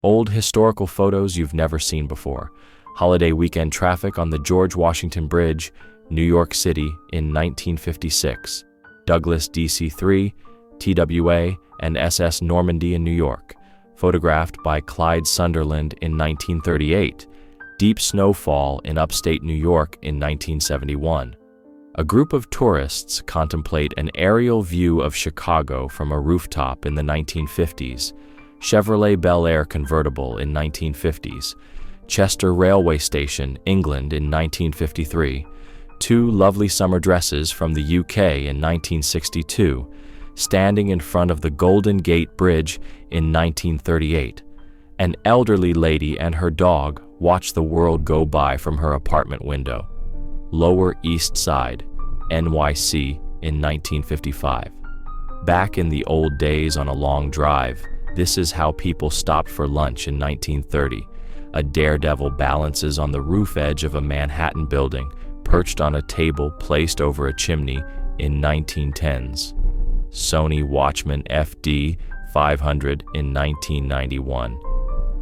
Old historical photos you've never seen before. Holiday weekend traffic on the George Washington Bridge, New York City in 1956. Douglas DC-3, TWA, and SS Normandy in New York. Photographed by Clyde Sunderland in 1938. Deep snowfall in upstate New York in 1971. A group of tourists contemplate an aerial view of Chicago from a rooftop in the 1950s. Chevrolet Bel Air convertible in 1950s. Chester Railway Station, England in 1953. Two lovely summer dresses from the UK in 1962. Standing in front of the Golden Gate Bridge in 1938. An elderly lady and her dog watch the world go by from her apartment window. Lower East Side, NYC in 1955. Back in the old days on a long drive, this is how people stopped for lunch in 1930. A daredevil balances on the roof edge of a Manhattan building, perched on a table placed over a chimney in 1910s. Sony Watchman FD 500 in 1991.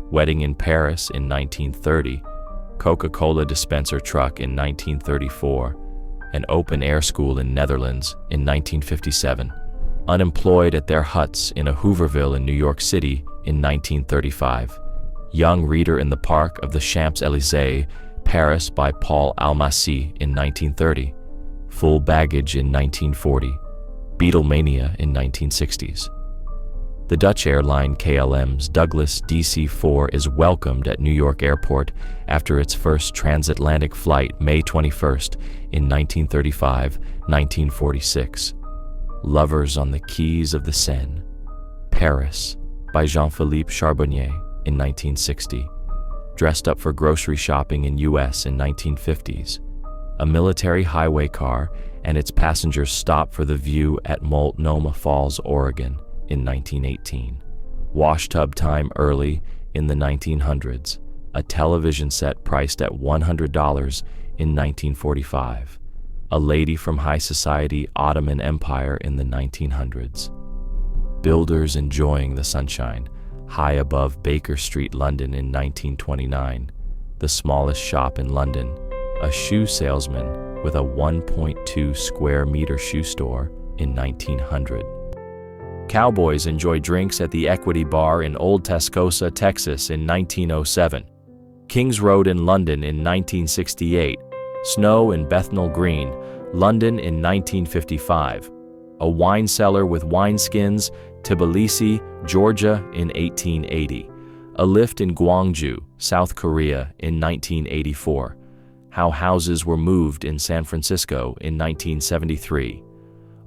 Wedding in Paris in 1930. Coca-Cola dispenser truck in 1934. An open-air school in Netherlands in 1957. Unemployed at their huts in a Hooverville in New York City in 1935. Young reader in the park of the Champs-Élysées, Paris by Paul Almasy in 1930. Full baggage in 1940. Beatlemania in 1960s. The Dutch airline KLM's Douglas DC-4 is welcomed at New York Airport after its first transatlantic flight May 21st in 1935-1946. Lovers on the Quays of the Seine, Paris, by Jean-Philippe Charbonnier in 1960. Dressed up for grocery shopping in U.S. in 1950s. A military highway car and its passengers stop for the view at Multnomah Falls, Oregon in 1918. Washtub time early in the 1900s. A television set priced at $100 in 1945. A lady from high society Ottoman Empire in the 1900s. Builders enjoying the sunshine, high above Baker Street, London in 1929. The smallest shop in London, a shoe salesman with a 1.2 square meter shoe store in 1900. Cowboys enjoy drinks at the Equity Bar in Old Tascosa, Texas in 1907. Kings Road in London in 1968. Snow in Bethnal Green, London in 1955. A wine cellar with wineskins, Tbilisi, Georgia in 1880. A lift in Gwangju, South Korea in 1984. How houses were moved in San Francisco in 1973.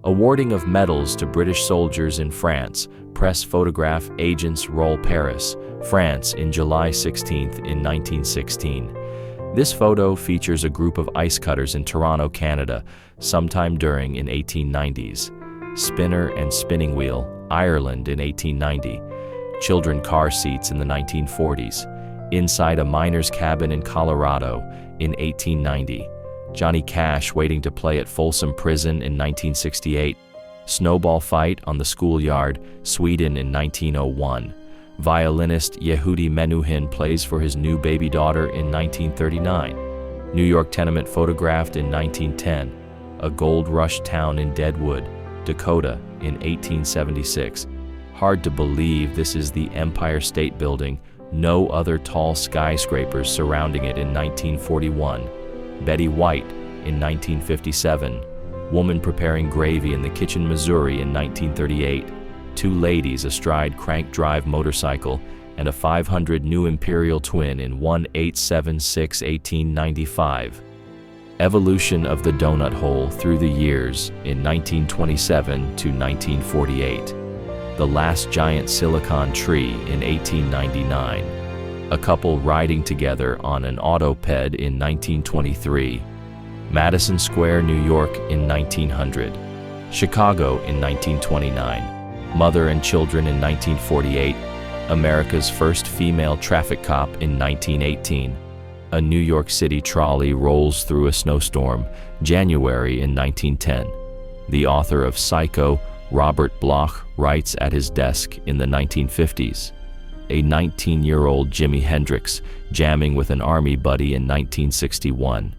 Awarding of medals to British soldiers in France. Press photograph Agents Roll Paris, France in July 16th in 1916. This photo features a group of ice cutters in Toronto, Canada, sometime during in 1890s. Spinner and spinning wheel, Ireland in 1890. Children car seats in the 1940s. Inside a miner's cabin in Colorado in 1890. Johnny Cash waiting to play at Folsom Prison in 1968. Snowball fight on the schoolyard, Sweden in 1901. Violinist Yehudi Menuhin plays for his new baby daughter in 1939. New York tenement photographed in 1910. A gold rush town in Deadwood, Dakota in 1876. Hard to believe this is the Empire State Building. No other tall skyscrapers surrounding it in 1941. Betty White in 1957. Woman preparing gravy in the kitchen, Missouri in 1938. Two ladies astride crank drive motorcycle and a 500 New Imperial Twin in 1876-1895. Evolution of the donut hole through the years in 1927 to 1948. The last giant silicon tree in 1899. A couple riding together on an autoped in 1923. Madison Square, New York in 1900. Chicago in 1929. Mother and Children in 1948. America's first female traffic cop in 1918. A New York City trolley rolls through a snowstorm, January in 1910. The author of Psycho, Robert Bloch, writes at his desk in the 1950s. a 19-year-old Jimi Hendrix jamming with an army buddy in 1961.